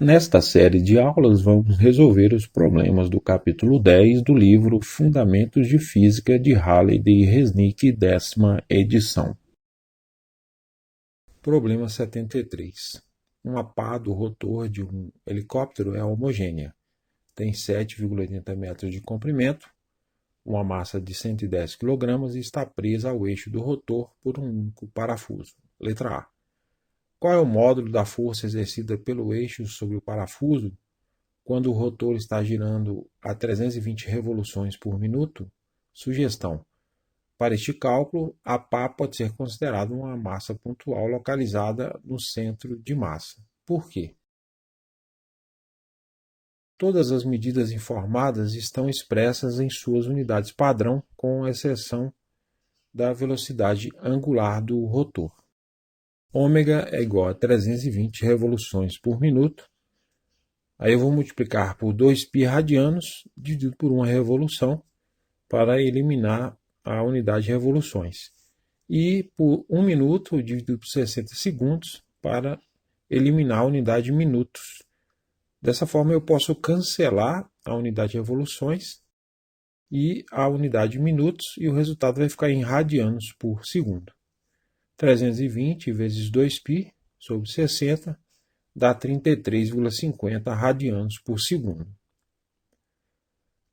Nesta série de aulas, vamos resolver os problemas do capítulo 10 do livro Fundamentos de Física de Halliday e Resnick, 10ª edição. Problema 73. Uma pá do rotor de um helicóptero é homogênea. Tem 7,80 metros de comprimento, uma massa de 110 kg e está presa ao eixo do rotor por um único parafuso. Letra A. Qual é o módulo da força exercida pelo eixo sobre o parafuso quando o rotor está girando a 320 revoluções por minuto? Sugestão. Para este cálculo, a pá pode ser considerada uma massa pontual localizada no centro de massa. Por quê? Todas as medidas informadas estão expressas em suas unidades padrão, com exceção da velocidade angular do rotor. Ômega é igual a 320 revoluções por minuto. Aí eu vou multiplicar por 2π radianos, dividido por uma revolução, para eliminar a unidade de revoluções. E por 1 minuto, dividido por 60 segundos, para eliminar a unidade de minutos. Dessa forma, eu posso cancelar a unidade de revoluções e a unidade de minutos, e o resultado vai ficar em radianos por segundo. 320 vezes 2π sobre 60 dá 33,50 radianos por segundo.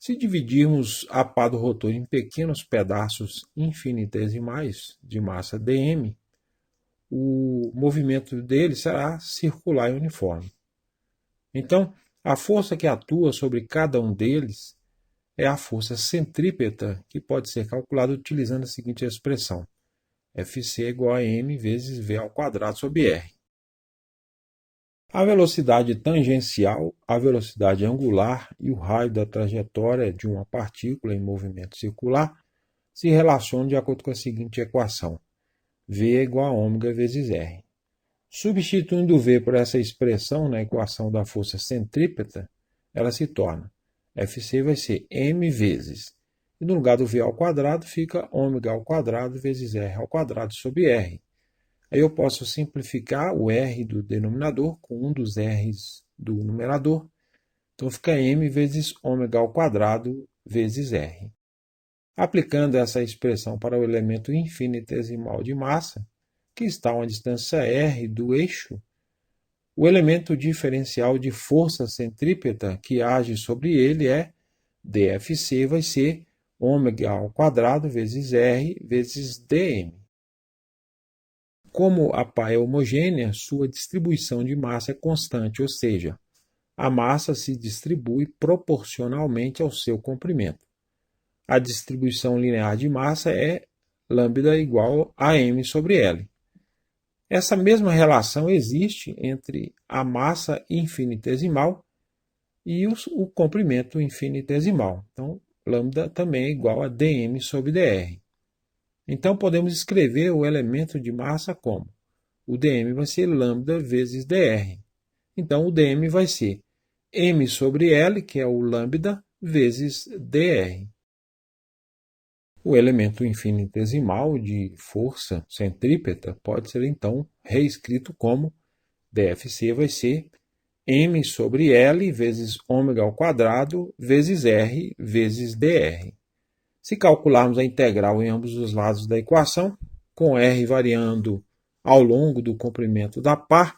Se dividirmos a pá do rotor em pequenos pedaços infinitesimais de massa dm, o movimento dele será circular e uniforme. Então, a força que atua sobre cada um deles é a força centrípeta, que pode ser calculada utilizando a seguinte expressão: Fc é igual a m vezes v ao quadrado sobre r. A velocidade tangencial, a velocidade angular e o raio da trajetória de uma partícula em movimento circular se relacionam de acordo com a seguinte equação: V é igual a ômega vezes R. Substituindo o V por essa expressão na equação da força centrípeta, ela se torna Fc vai ser m vezes, e no lugar do V ao quadrado fica ômega ao quadrado vezes R ao quadrado sobre R. Aí eu posso simplificar o R do denominador com um dos R's do numerador. Então fica m vezes ômega ao quadrado vezes R. Aplicando essa expressão para o elemento infinitesimal de massa, que está a uma distância r do eixo, o elemento diferencial de força centrípeta que age sobre ele é dFc vai ser ômega ao quadrado vezes R vezes dm. Como a pá é homogênea, sua distribuição de massa é constante, ou seja, a massa se distribui proporcionalmente ao seu comprimento. A distribuição linear de massa é lambda igual a m sobre L. Essa mesma relação existe entre a massa infinitesimal e o comprimento infinitesimal. Então, lambda também é igual a dm sobre dr. Então, podemos escrever o elemento de massa como o dm vai ser lambda vezes dr. Então, o dm vai ser m sobre L, que é o lambda, vezes dr. O elemento infinitesimal de força centrípeta pode ser, então, reescrito como dFc vai ser m sobre L vezes ômega ao quadrado vezes R vezes dr. Se calcularmos a integral em ambos os lados da equação, com R variando ao longo do comprimento da pá,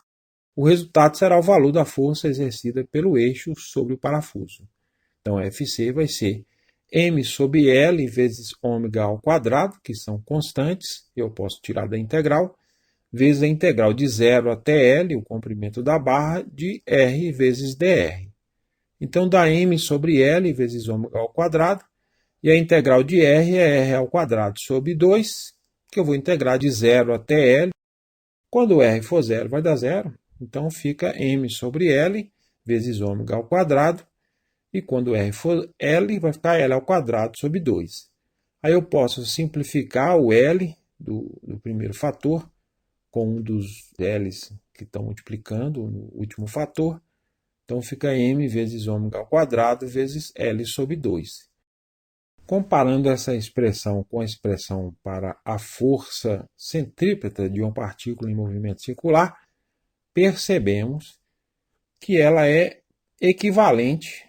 o resultado será o valor da força exercida pelo eixo sobre o parafuso. Então, Fc vai ser m sobre L vezes ômega ao quadrado, que são constantes, eu posso tirar da integral, vezes a integral de 0 até L, o comprimento da barra, de R vezes dr. Então, dá m sobre L vezes ômega ao quadrado, e a integral de R é R ao quadrado sobre 2, que eu vou integrar de 0 até L. Quando R for 0, vai dar 0. Então, fica m sobre L vezes ômega ao quadrado. E quando R for L, vai ficar L ao quadrado sobre 2. Aí eu posso simplificar o L do primeiro fator com um dos L's que estão multiplicando no último fator. Então, fica m vezes ômega ao quadrado vezes L sobre 2. Comparando essa expressão com a expressão para a força centrípeta de uma partícula em movimento circular, percebemos que ela é equivalente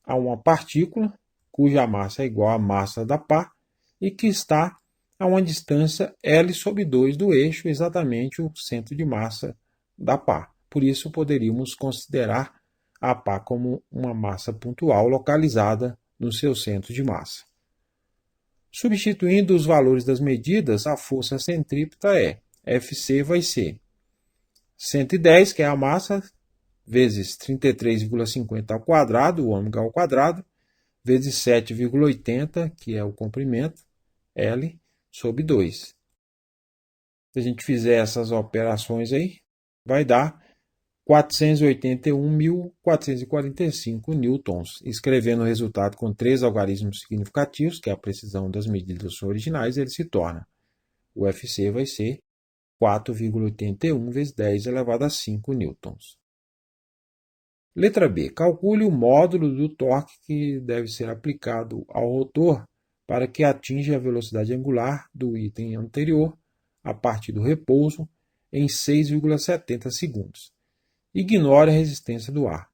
a uma partícula cuja massa é igual à massa da pá e que está a uma distância L/2 do eixo, exatamente o centro de massa da pá. Por isso, poderíamos considerar a pá como uma massa pontual localizada no seu centro de massa. Substituindo os valores das medidas, a força centrípeta é Fc vai ser 110, que é a massa, vezes 33,50 ao quadrado, o ômega ao quadrado, vezes 7,80, que é o comprimento, L, sobre 2. Se a gente fizer essas operações aí, vai dar 481.445 newtons. Escrevendo o resultado com 3 algarismos significativos, que é a precisão das medidas originais, ele se torna. O Fc vai ser 4,81 vezes 10 elevado a 5 newtons. Letra B. Calcule o módulo do torque que deve ser aplicado ao rotor para que atinja a velocidade angular do item anterior a partir do repouso em 6,70 segundos. Ignore a resistência do ar.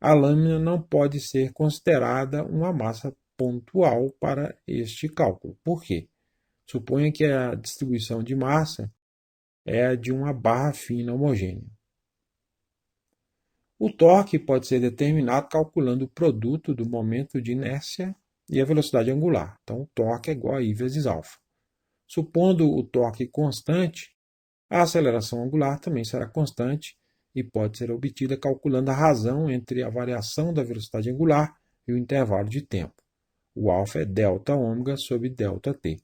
A lâmina não pode ser considerada uma massa pontual para este cálculo. Por quê? Suponha que a distribuição de massa é a de uma barra fina homogênea. O torque pode ser determinado calculando o produto do momento de inércia e a velocidade angular. Então, o torque é igual a I vezes alfa. Supondo o torque constante, a aceleração angular também será constante e pode ser obtida calculando a razão entre a variação da velocidade angular e o intervalo de tempo. O alfa é delta ômega sobre delta t.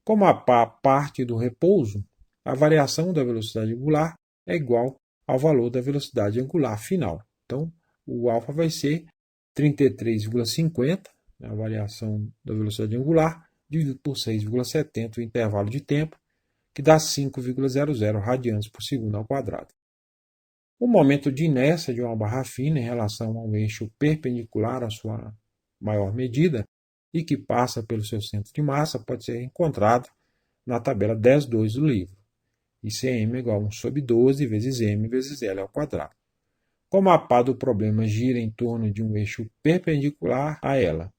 Como a pá parte do repouso, a variação da velocidade angular é igual ao valor da velocidade angular final. Então, o alfa vai ser 33,50, a variação da velocidade angular, dividido por 6,70, o intervalo de tempo, que dá 5,00 radianes por segundo ao quadrado. O momento de inércia de uma barra fina em relação ao eixo perpendicular à sua maior medida e que passa pelo seu centro de massa pode ser encontrado na tabela 10.2 do livro. ICM é igual a 1 sobre 12 vezes m vezes L ao quadrado. Como a pá do problema gira em torno de um eixo perpendicular a ela,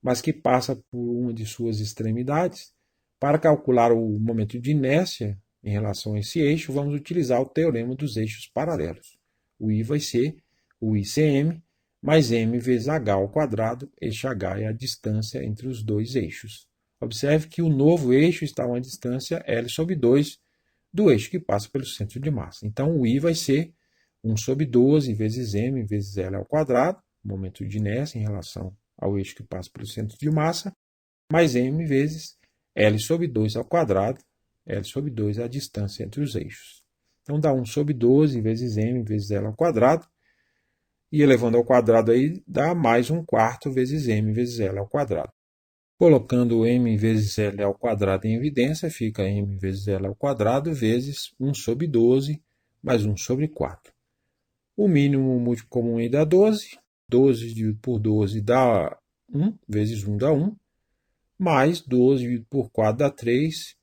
mas que passa por uma de suas extremidades, para calcular o momento de inércia em relação a esse eixo, vamos utilizar o teorema dos eixos paralelos. O I vai ser o ICM mais m vezes h ao quadrado. Este h é a distância entre os dois eixos. Observe que o novo eixo está a uma distância L sobre 2 do eixo que passa pelo centro de massa. Então, o I vai ser 1 sobre 12 vezes m vezes L ao quadrado, momento de inércia em relação ao eixo que passa pelo centro de massa, mais m vezes L sobre 2 ao quadrado. L sobre 2 é a distância entre os eixos. Então, dá 1 sobre 12 vezes m vezes L ao quadrado. E elevando ao quadrado aí, dá mais 1/4 vezes m vezes L ao quadrado. Colocando m vezes L ao quadrado em evidência, fica m vezes L ao quadrado vezes 1 sobre 12 mais 1 sobre 4. O mínimo múltiplo comum aí dá 12. 12 dividido por 12 dá 1, vezes 1 dá 1. Mais 12 dividido por 4 dá 3,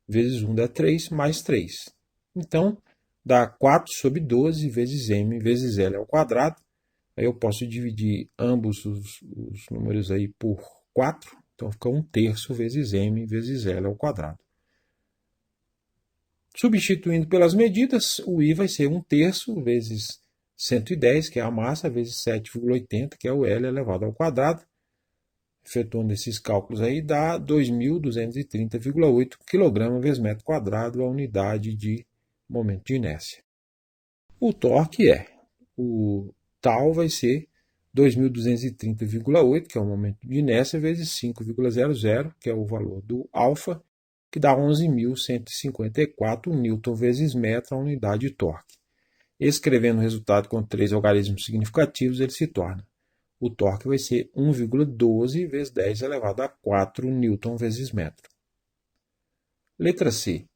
vezes 1 dá 3, mais 3. Então, dá 4 sobre 12 vezes m vezes L ao quadrado. Aí eu posso dividir ambos os números aí por 4. Então, fica 1/3 vezes m vezes L ao quadrado. Substituindo pelas medidas, o I vai ser 1/3 vezes 110, que é a massa, vezes 7,80, que é o L elevado ao quadrado. Efetuando esses cálculos aí, dá 2.230,8 kg vezes metro quadrado, a unidade de momento de inércia. O torque o tal vai ser 2.230,8, que é o momento de inércia, vezes 5,00, que é o valor do alfa, que dá 11.154 newton vezes metro, a unidade de torque. Escrevendo o resultado com 3 algarismos significativos, ele se torna. O torque vai ser 1,12 vezes 10 elevado a 4 newton vezes metro. Letra C.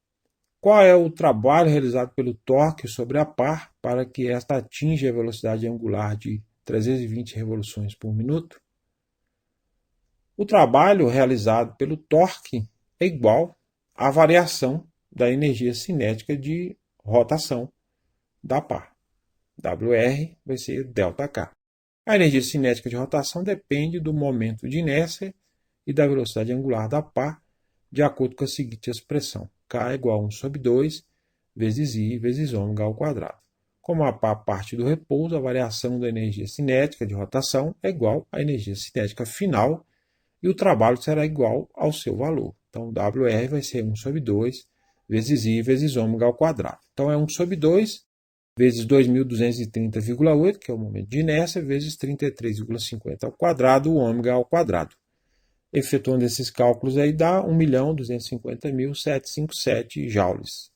Qual é o trabalho realizado pelo torque sobre a pá para que esta atinja a velocidade angular de 320 revoluções por minuto? O trabalho realizado pelo torque é igual à variação da energia cinética de rotação da pá. WR vai ser ΔK. A energia cinética de rotação depende do momento de inércia e da velocidade angular da pá, de acordo com a seguinte expressão: K é igual a 1 sobre 2 vezes I vezes ômega ao quadrado. Como a pá parte do repouso, a variação da energia cinética de rotação é igual à energia cinética final e o trabalho será igual ao seu valor. Então, WR vai ser 1 sobre 2 vezes I vezes ômega ao quadrado. Então, é 1 sobre 2 vezes 2.230,8, que é o momento de inércia, vezes 33,50 ao quadrado, o ômega ao quadrado. Efetuando esses cálculos aí dá 1.250.757 joules.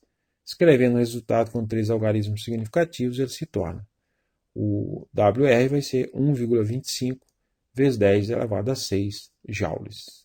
Escrevendo o resultado com 3 algarismos significativos, ele se torna: o WR vai ser 1,25 vezes 10 elevado a 6 joules.